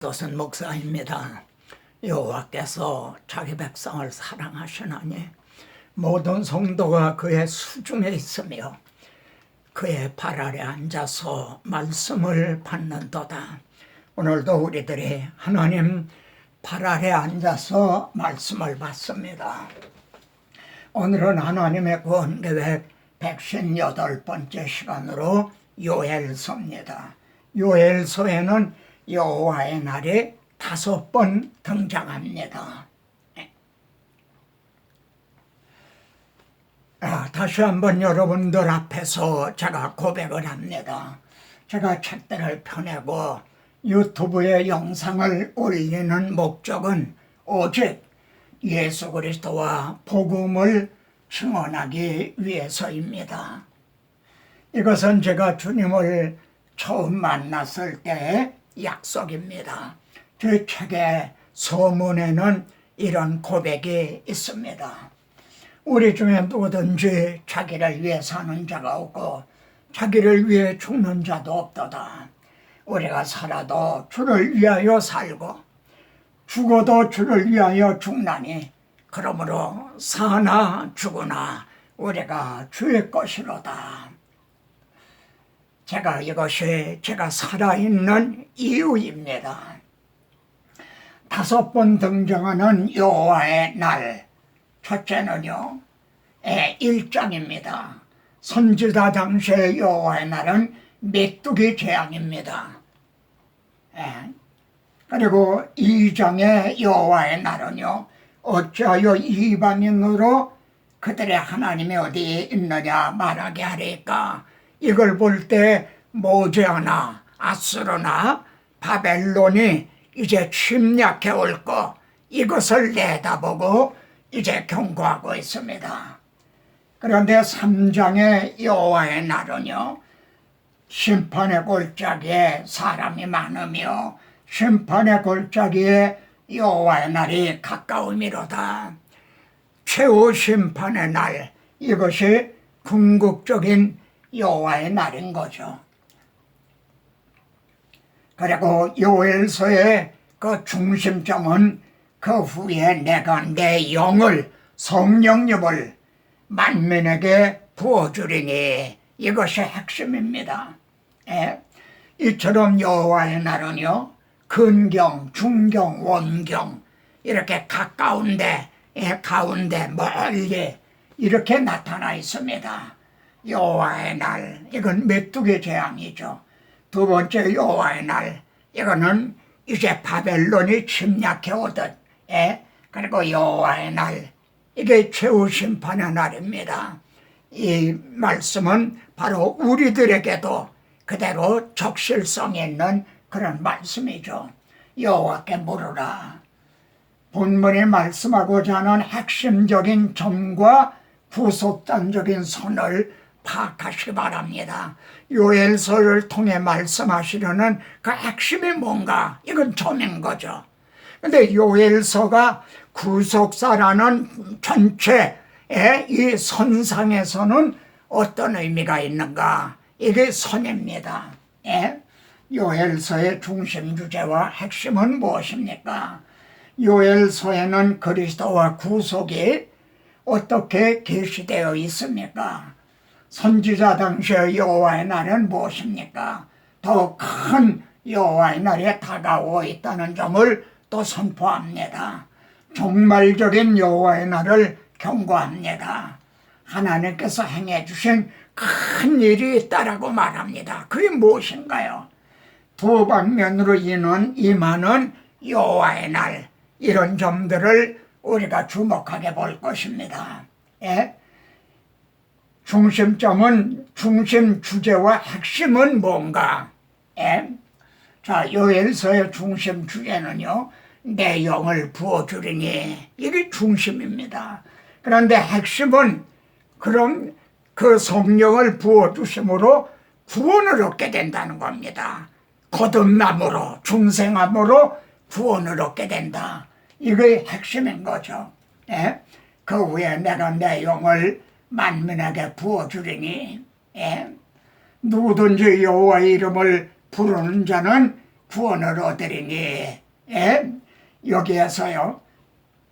도선 목사입니다. 여호와께서 자기 백성을 사랑하시나니 모든 성도가 그의 수중에 있으며 그의 발 아래 앉아서 말씀을 받는도다. 오늘도 우리들이 하나님 발 아래 앉아서 말씀을 받습니다. 오늘은 하나님의 구원계획 158번째 시간으로 요엘서입니다. 요엘서에는 여호와의 날이 5번 등장합니다. 다시 한번 여러분들 앞에서 제가 고백을 합니다. 제가 책들을 펴내고 유튜브에 영상을 올리는 목적은 오직 예수 그리스도와 복음을 증언하기 위해서입니다. 이것은 제가 주님을 처음 만났을 때의 약속입니다. 제 책의 서문에는 이런 고백이 있습니다. 우리 중에 누구든지 자기를 위해 사는 자가 없고 자기를 위해 죽는 자도 없도다. 우리가 살아도 주를 위하여 살고 죽어도 주를 위하여 죽나니 그러므로 사나 죽으나 우리가 주의 것이로다. 이것이 제가 살아있는 이유입니다. 5번 등장하는 여호와의 날, 첫째는요, 1장입니다. 선지자 당시의 여호와의 날은 메뚜기 재앙입니다. 그리고 2장의 여호와의 날은요, 어찌하여 이방인으로 그들의 하나님이 어디에 있느냐 말하게 하리까. 이걸 볼 때 모세나 아수르나 바벨론이 이제 침략해 올 거, 이것을 내다보고 이제 경고하고 있습니다. 그런데 3장의 여호와의 날은요, 심판의 골짜기에 사람이 많으며 심판의 골짜기에 여호와의 날이 가까움이로다. 최후 심판의 날, 이것이 궁극적인 여호와의 날인 거죠. 그리고 요엘서의 그 중심점은 그 후에 내가 내 영을, 성령님을 만민에게 부어주리니, 이것이 핵심입니다. 이처럼 여호와의 날은요, 근경, 중경, 원경 이렇게 가까운데, 가운데, 멀리 이렇게 나타나 있습니다. 여호와의 날, 이건 메뚜기 재앙이죠. 두 번째 여호와의 날, 이거는 이제 바벨론이 침략해 오듯, 그리고 여호와의 날, 이게 최후 심판의 날입니다. 이 말씀은 바로 우리들에게도 그대로 적실성이 있는 그런 말씀이죠. 여호와께 물으라. 본문이 말씀하고자 하는 핵심적인 점과 후속단적인 선을 파악하시기 바랍니다. 요엘서를 통해 말씀하시려는 그 핵심이 뭔가, 이건 점인 거죠. 근데 요엘서가 구속사라는 전체의 이 선상에서는 어떤 의미가 있는가, 이게 선입니다. 요엘서의 중심 주제와 핵심은 무엇입니까? 요엘서에는 그리스도와 구속이 어떻게 계시되어 있습니까? 선지자 당시의 여호와의 날은 무엇입니까? 더 큰 여호와의 날이 다가오고 있다는 점을 또 선포합니다. 종말적인 여호와의 날을 경고합니다. 하나님께서 행해 주신 큰 일이 있다라고 말합니다. 그게 무엇인가요? 두 방면으로 임하는 여호와의 날, 이런 점들을 우리가 주목하게 볼 것입니다. 중심점은, 중심 주제와 핵심은 뭔가? 자, 요엘서의 중심 주제는요, 내 영을 부어주리니, 이게 중심입니다. 그런데 핵심은, 그럼 그 성령을 부어주심으로 구원을 얻게 된다는 겁니다. 거듭남으로, 중생함으로 구원을 얻게 된다. 이게 핵심인 거죠. 그 후에 내가 내 영을 만민에게 부어주리니, 누구든지 여호와의 이름을 부르는 자는 구원을 얻으리니. 예? 여기에서요,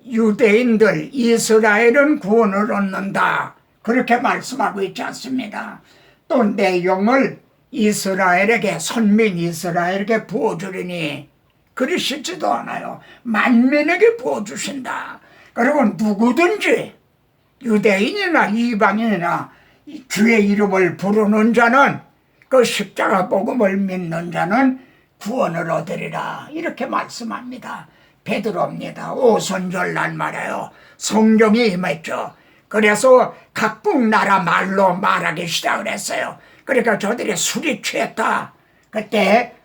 유대인들, 이스라엘은 구원을 얻는다, 그렇게 말씀하고 있지 않습니다. 또 내 영을 이스라엘에게, 선민 이스라엘에게 부어주리니, 그러시지도 않아요. 만민에게 부어주신다. 그리고 누구든지 유대인이나 이방인이나 주의 이름을 부르는 자는, 그 십자가 복음을 믿는 자는 구원을 얻으리라, 이렇게 말씀합니다. 베드로입니다. 오순절날 말이에요, 성령이 임했죠. 그래서 각국 나라 말로 말하기 시작을 했어요. 그러니까 저들이 술이 취했다. 그때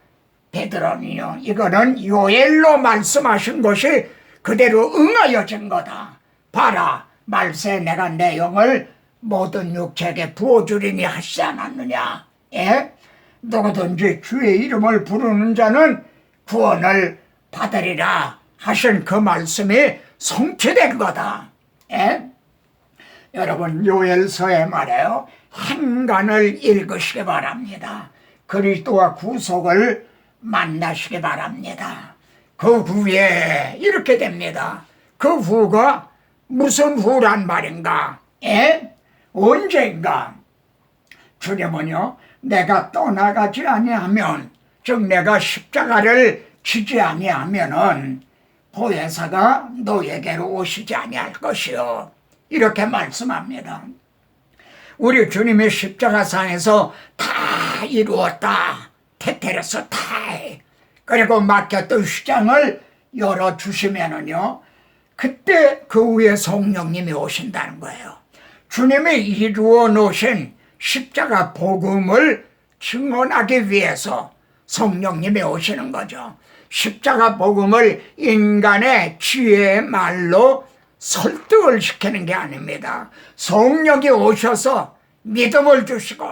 베드로는요, 이거는 요엘로 말씀하신 것이 그대로 응하여진 거다. 봐라, 말세 내가 내 영을 모든 육체에게 부어주리니 하시지 않았느냐. 예? 누구든지 주의 이름을 부르는 자는 구원을 받으리라 하신 그 말씀이 성취된 거다. 예? 여러분, 요엘서에 말해요, 행간을 읽으시기 바랍니다. 그리스도와 구속을 만나시기 바랍니다. 그 후에 이렇게 됩니다. 그 후가 무슨 후란 말인가? 예? 언젠가 주님은요, 내가 떠나가지 아니하면, 즉 내가 십자가를 지지 아니하면은 보혜사가 너에게로 오시지 아니할 것이요, 이렇게 말씀합니다. 우리 주님의 십자가상에서 다 이루었다, 테테레스 다, 그리고 맡겼던 휘장을 열어주시면은요, 그때 그 위에 성령님이 오신다는 거예요. 주님이 이루어 놓으신 십자가 복음을 증언하기 위해서 성령님이 오시는 거죠. 십자가 복음을 인간의 지혜의 말로 설득을 시키는 게 아닙니다. 성령이 오셔서 믿음을 주시고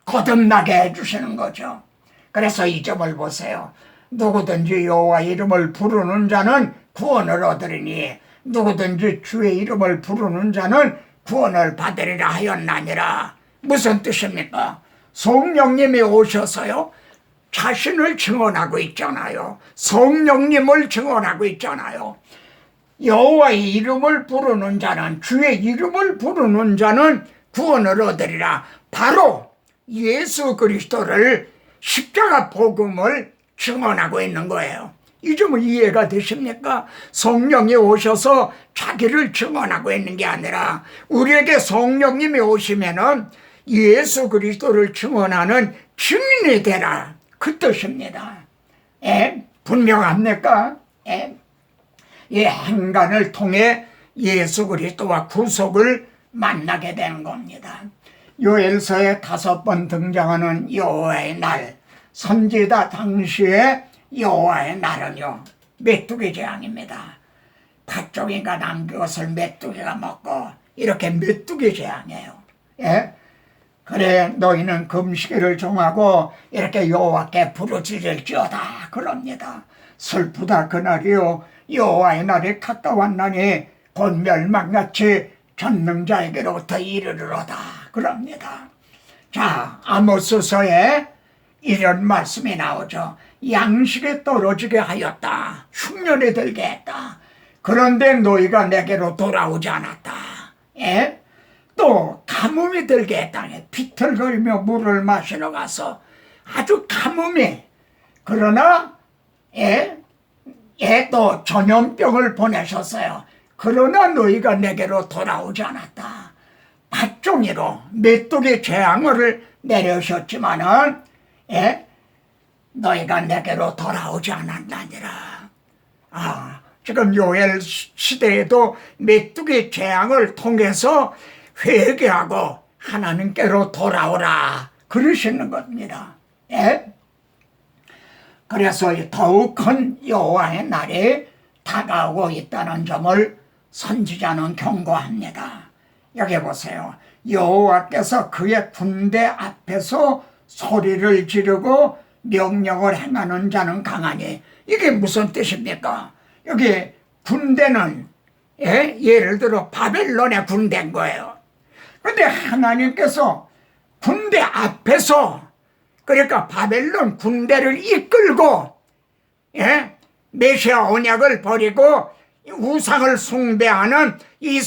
거듭나게 해주시는 거죠. 그래서 이 점을 보세요. 누구든지 여호와 이름을 부르는 자는 구원을 얻으리니, 누구든지 주의 이름을 부르는 자는 구원을 받으리라 하였나니라. 무슨 뜻입니까? 성령님이 오셔서요, 자신을 증언하고 있잖아요. 성령님을 증언하고 있잖아요. 여호와의 이름을 부르는 자는, 주의 이름을 부르는 자는 구원을 얻으리라. 바로 예수 그리스도를, 십자가 복음을 증언하고 있는 거예요. 이 점은 이해가 되십니까? 성령이 오셔서 자기를 증언하고 있는 게 아니라 우리에게 성령님이 오시면은 예수 그리스도를 증언하는 증인이 되라, 그 뜻입니다. 예? 분명합니까? 예? 이 행간을 통해 예수 그리스도와 구속을 만나게 되는 겁니다. 요엘서에 5번 등장하는 여호와의 날, 선지자 당시에 여호와의 날은요, 메뚜기 재앙입니다. 팥종이가 남긴 것을 메뚜기가 먹고, 이렇게 메뚜기 재앙이에요. 예? 그래 너희는 금식일을 정하고 이렇게 여호와께 부르짖을지어다, 그럽니다. 슬프다 그날이요, 여호와의 날이 가까웠나니 곧 멸망같이 전능자에게로부터 이르르로다, 그럽니다. 자, 아모스서에 이런 말씀이 나오죠. 양식이 떨어지게 하였다, 흉년이 들게 했다. 그런데 너희가 내게로 돌아오지 않았다. 예? 또 가뭄이 들게 했다. 비틀거리며 물을 마시러 가서 아주 가뭄이, 그러나 또 전염병을 보내셨어요. 그러나 너희가 내게로 돌아오지 않았다. 팥종이로 메뚜기 재앙을 내려셨지만은 너희가 내게로 돌아오지 않았나니라. 지금 요엘 시대에도 메뚜기 재앙을 통해서 회개하고 하나님께로 돌아오라, 그러시는 겁니다. 그래서 더욱 큰 여호와의 날이 다가오고 있다는 점을 선지자는 경고합니다. 여기 보세요. 여호와께서 그의 군대 앞에서 소리를 지르고 명령을 행하는 자는 강하니, 이게 무슨 뜻입니까? 여기 군대는 예를 들어 바벨론의 군대인 거예요. 그런데 하나님께서 군대 앞에서, 그러니까 바벨론 군대를 이끌고 예? 메시아 언약을 버리고 우상을 숭배하는 이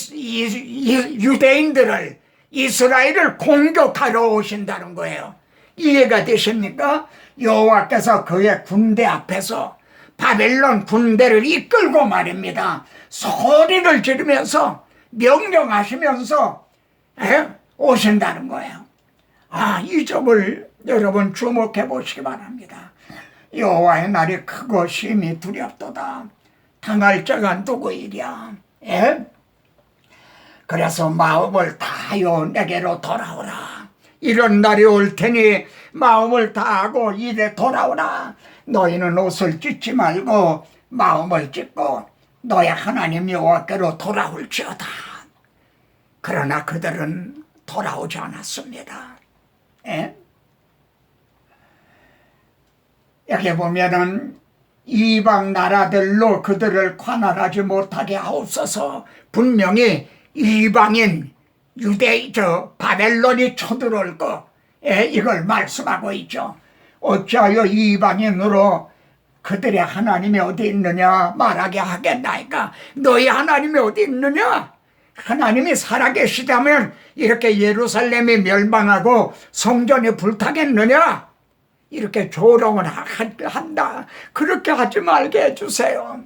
유대인들을, 이스라엘을 공격하러 오신다는 거예요. 이해가 되십니까? 여호와께서 그의 군대 앞에서 바벨론 군대를 이끌고 말입니다. 소리를 지르면서 명령하시면서 오신다는 거예요. 이 점을 여러분 주목해 보시기 바랍니다. 여호와의 날이 크고 심히 두렵도다. 당할 자가 누구이랴. 그래서 마음을 다하여 내게로 돌아오라. 이런 날이 올 테니 마음을 다하고 이래 돌아오라. 너희는 옷을 찢지 말고 마음을 찢고 너의 하나님 여호와께로 돌아올지어다. 그러나 그들은 돌아오지 않았습니다. 여기 보면은 이방 나라들로 그들을 관할하지 못하게 하옵소서. 분명히 이방인 바벨론이 쳐들어올 거, 이걸 말씀하고 있죠. 어찌하여 이방인으로 그들의 하나님이 어디 있느냐 말하게 하겠나이까. 너희 하나님이 어디 있느냐? 하나님이 살아계시다면 이렇게 예루살렘이 멸망하고 성전이 불타겠느냐? 이렇게 조롱을 한다. 그렇게 하지 말게 해주세요.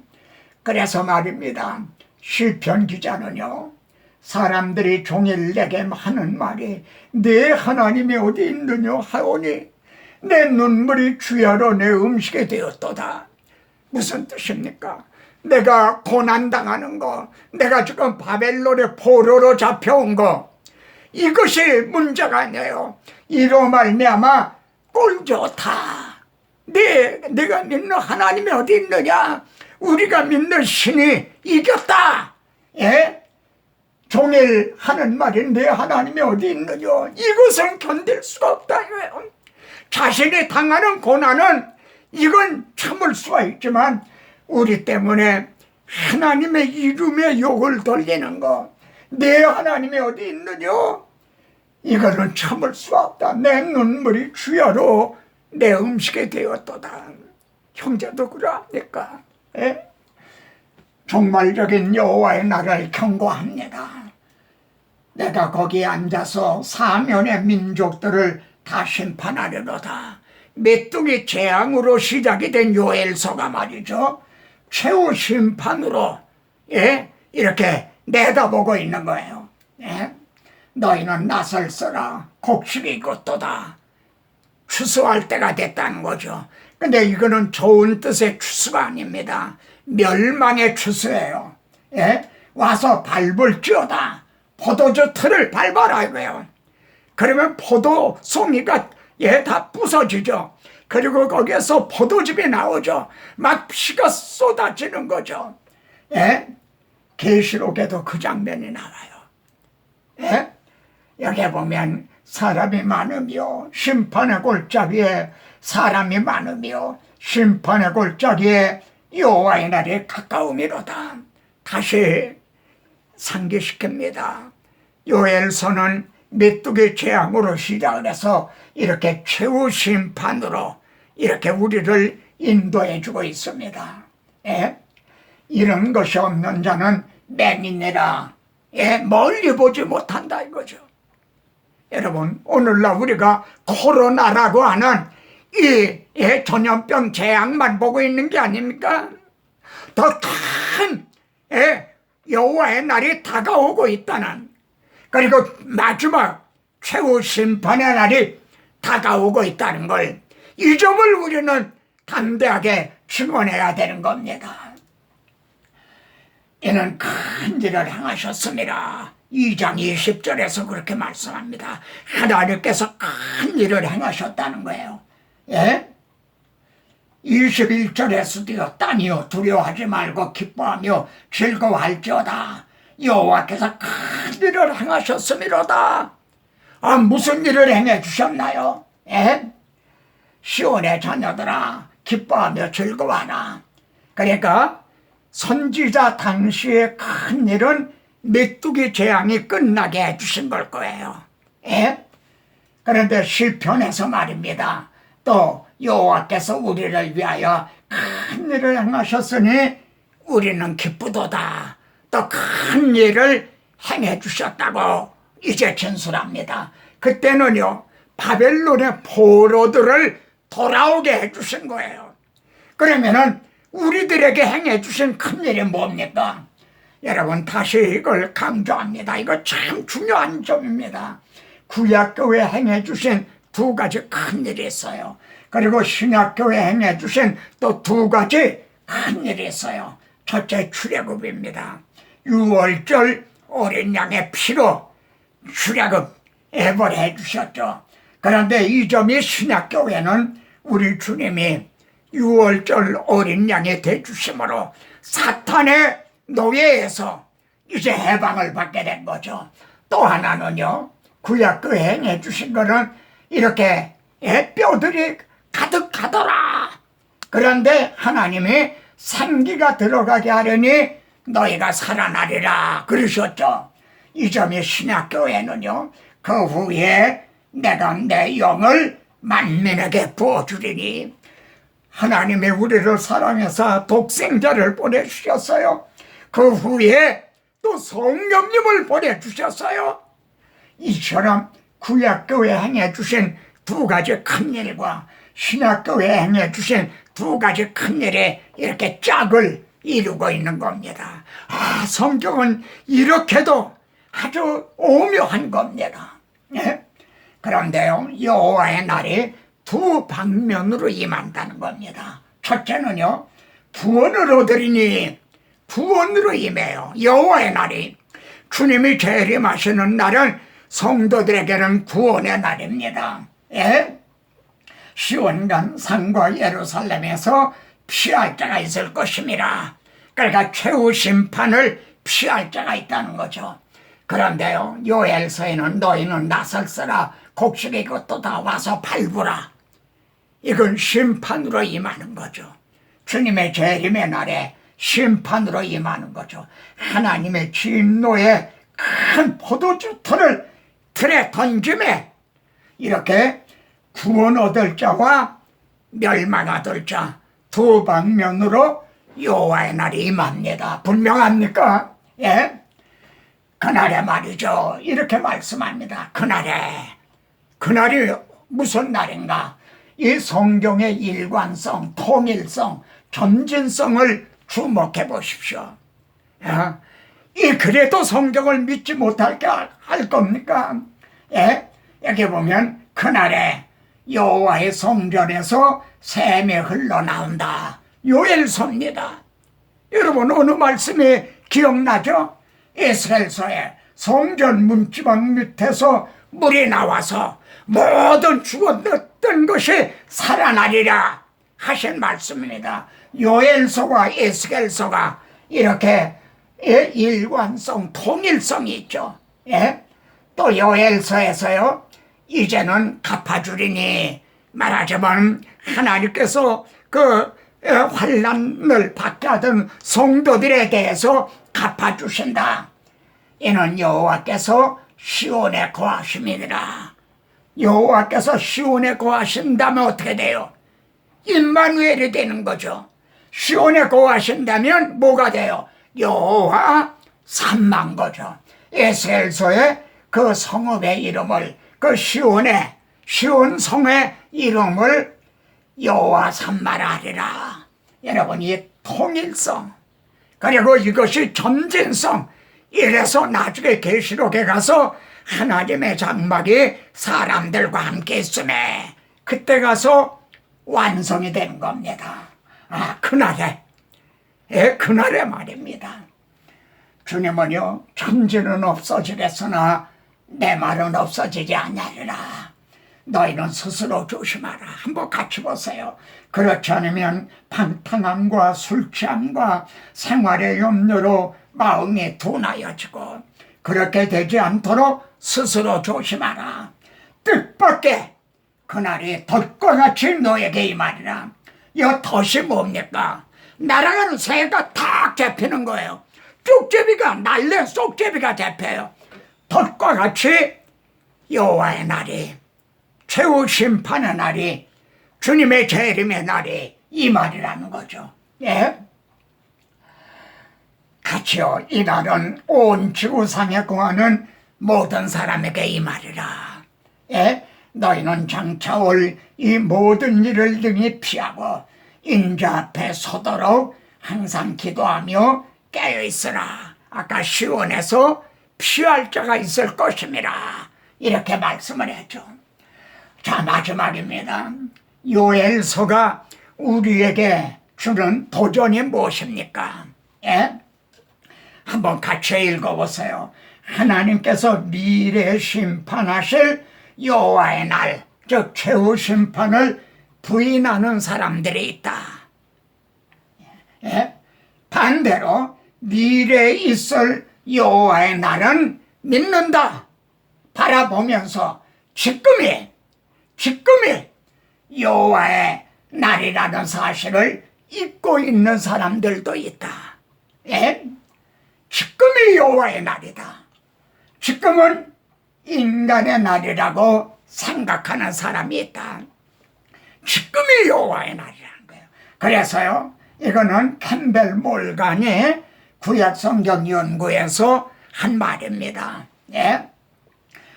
그래서 말입니다. 시편 기자는요, 사람들이 종일 내게 하는 말이 내 하나님이 어디 있느냐 하오니 내 눈물이 주야로 내 음식이 되었도다. 무슨 뜻입니까? 내가 고난당하는 거, 내가 지금 바벨론의 포로로 잡혀온 거, 이것이 문제가 아니에요. 이로 말미암아 꼴 좋다. 내가 믿는 하나님이 어디 있느냐? 우리가 믿는 신이 이겼다. 종일 하는 말이 내 하나님이 어디 있느냐? 이것은 견딜 수가 없다 이거예요. 자신이 당하는 고난은 이건 참을 수가 있지만 우리 때문에 하나님의 이름에 욕을 돌리는 거, 내 하나님이 어디 있느냐? 이거는 참을 수가 없다. 내 눈물이 주야로 내 음식이 되었도다. 형제도 그러합니까? 종말적인 여호와의 날을 경고합니다. 내가 거기에 앉아서 사면의 민족들을 다 심판하려도다. 메뚜기 재앙으로 시작이 된 요엘서가 말이죠, 최후 심판으로 이렇게 내다보고 있는 거예요. 너희는 낯을 써라. 곡식이 익었도다. 추수할 때가 됐다는 거죠. 근데 이거는 좋은 뜻의 추수가 아닙니다. 멸망의 추수예요. 와서 밟을지어다. 포도주 틀을 밟아라 이거예요. 그러면 포도송이가 다 부서지죠. 그리고 거기에서 포도즙이 나오죠. 막 피가 쏟아지는 거죠. 계시록에도 그 장면이 나와요. 여기 보면 사람이 많으며 심판의 골짜기에 사람이 많으며 심판의 골짜기에 여호와의 날이 가까움이로다. 다시 상기시킵니다. 요엘서는 메뚜기 재앙으로 시작을 해서 이렇게 최후 심판으로 이렇게 우리를 인도해 주고 있습니다. 이런 것이 없는 자는 맹인이라 멀리 보지 못한다 이거죠. 여러분, 오늘날 우리가 코로나라고 하는 이 전염병 재앙만 보고 있는 게 아닙니까? 더 큰 여호와의 날이 다가오고 있다는, 그리고 마지막 최후 심판의 날이 다가오고 있다는 걸, 이 점을 우리는 담대하게 증언해야 되는 겁니다. 이는 큰 일을 행하셨습니다. 2장 20절에서 그렇게 말씀합니다. 하나님께서 큰 일을 행하셨다는 거예요. 21절에서도요, 땅이여 두려워하지 말고 기뻐하며 즐거워할지어다. 여호와께서 큰 일을 행하셨음이로다. 무슨 일을 행해 주셨나요? 시온의 자녀들아 기뻐하며 즐거워하라. 그러니까 선지자 당시의 큰 일은 메뚜기 재앙이 끝나게 해주신 걸 거예요. 그런데 시편에서 말입니다. 또 여호와께서 우리를 위하여 큰 일을 행하셨으니 우리는 기쁘도다. 또 큰 일을 행해 주셨다고 이제 진술합니다. 그때는요, 바벨론의 포로들을 돌아오게 해주신 거예요. 그러면은 우리들에게 행해 주신 큰 일이 뭡니까? 여러분, 다시 이걸 강조합니다. 이거 참 중요한 점입니다. 구약교회 행해 주신 두 가지 큰 일이 있어요. 그리고 신약교회 행해 주신 또 두 가지 큰 일이 있어요. 첫째, 출애굽입니다. 유월절 어린 양의 피로 출애굽 예벌해 주셨죠. 그런데 이 점이 신약교회는 우리 주님이 유월절 어린 양이 되주심으로 사탄의 노예에서 이제 해방을 받게 된 거죠. 또 하나는요, 구약교회 행해 주신 거는 이렇게 뼈들이 가득하더라. 그런데 하나님이 생기가 들어가게 하려니 너희가 살아나리라 그러셨죠. 이 점이 신약교회는요, 그 후에 내가 내 영을 만민에게 부어주리니, 하나님이 우리를 사랑해서 독생자를 보내주셨어요. 그 후에 또 성령님을 보내주셨어요. 이처럼 구약교회 행해 주신 두 가지 큰 일과 신약교회 행해 주신 두 가지 큰 일이 이렇게 짝을 이루고 있는 겁니다. 성경은 이렇게도 아주 오묘한 겁니다. 예? 그런데요, 여호와의 날이 두 방면으로 임한다는 겁니다. 첫째는요, 구원을 얻으리니 구원으로 임해요. 여호와의 날이, 주님이 재림하시는 날은 성도들에게는 구원의 날입니다. 예? 시온간 산과 예루살렘에서 피할 자가 있을 것임이라. 그러니까 최후 심판을 피할 자가 있다는 거죠. 그런데요, 요엘서에는 너희는 나설서라 곡식의 것도 다 와서 밟으라. 이건 심판으로 임하는 거죠. 주님의 재림의 날에 심판으로 임하는 거죠. 하나님의 진노의 큰 포도주 틀에 던짐에 이렇게 구원 얻을 자와 멸망 얻을 자 두 방면으로 여호와의 날이 임합니다. 분명합니까? 예? 그날에 말이죠. 이렇게 말씀합니다. 그날이 무슨 날인가? 이 성경의 일관성, 통일성, 점진성을 주목해 보십시오. 이 그래도 성경을 믿지 못할게 할 겁니까? 예? 여기 보면 그날에 여호와의 성전에서 샘이 흘러나온다. 요엘서입니다. 여러분, 어느 말씀이 기억나죠? 에스겔서에 성전 문지방 밑에서 물이 나와서 모든 죽었던 것이 살아나리라 하신 말씀입니다. 요엘서와 에스겔서가 이렇게 일관성, 통일성이 있죠. 예? 또 요엘서에서요, 이제는 갚아주리니, 말하자면 하나님께서 그 환난을 받게 하던 성도들에 대해서 갚아주신다. 이는 여호와께서 시온에 거하심이니라. 여호와께서 시온에 거하신다면 어떻게 돼요? 임마누엘이 되는 거죠. 시온에 거하신다면 뭐가 돼요? 여호와 삼만 거죠. 에스겔서에 그 성읍의 이름을, 그 시온 성의 이름을 여호와 삼마라 하리라. 여러분, 이 통일성, 그리고 이것이 점진성, 이래서 나중에 계시록에 가서 하나님의 장막이 사람들과 함께 있음에 그때 가서 완성이 되는 겁니다. 그날에 말입니다. 주님은요, 천지는 없어지겠으나 내 말은 없어지지 아니하리라. 너희는 스스로 조심하라. 한번 같이 보세요. 그렇지 않으면 방탕함과 술 취함과 생활의 염려로 마음이 둔하여지고, 그렇게 되지 않도록 스스로 조심하라. 뜻밖의 그날이 덫과 같이 너에게 임하리라. 이 덫이 뭡니까? 날아가는 새가 탁 잡히는 거예요. 쪽제비가, 날래 쏙제비가 잡혀요. 덫과 같이 여호와의 날이, 최후 심판의 날이, 주님의 재림의 날이 이 말이라는 거죠. 예? 같이요. 이 날은 온 지구상에 거하는 모든 사람에게 이 말이라. 예? 너희는 장차 올 이 모든 일을 능히 피하고 인자 앞에 서도록 항상 기도하며 깨어있으라. 아까 시온에서 피할 자가 있을 것임이라. 이렇게 말씀을 했죠. 자, 마지막입니다. 요엘서가 우리에게 주는 도전이 무엇입니까? 예? 한번 같이 읽어보세요. 하나님께서 미래 심판하실 여호와의 날, 즉 최후 심판을 부인하는 사람들이 있다. 예? 반대로 미래에 있을 여호와의 날은 믿는다. 바라보면서 지금이 여호와의 날이라는 사실을 잊고 있는 사람들도 있다. 예? 지금이 여호와의 날이다. 지금은 인간의 날이라고 생각하는 사람이 있다. 지금이 여호와의 날이라는 거예요. 그래서요, 이거는 캠벨 몰간이 구약성경 연구에서 한 말입니다. 예?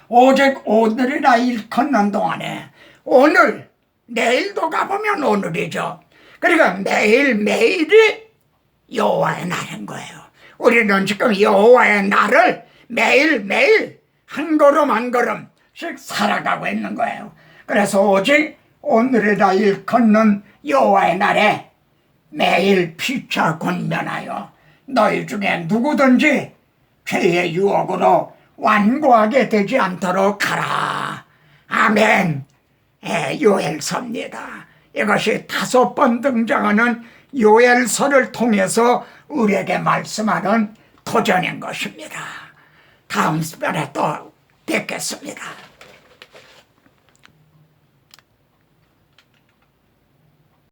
오직 오늘이라 일컫는 동안에, 오늘, 내일도 가보면 오늘이죠. 그러니까 매일매일이 여호와의 날인 거예요. 우리는 지금 여호와의 날을 매일매일 한 걸음 한 걸음씩 살아가고 있는 거예요. 그래서 오직 오늘이라 일컫는 여호와의 날에 매일 피차 권면하여 너희 중에 누구든지 죄의 유혹으로 완고하게 되지 않도록 하라. 아멘. 요엘서입니다. 이것이 5번 등장하는 요엘서를 통해서 우리에게 말씀하는 도전인 것입니다. 다음 시간에 또 뵙겠습니다.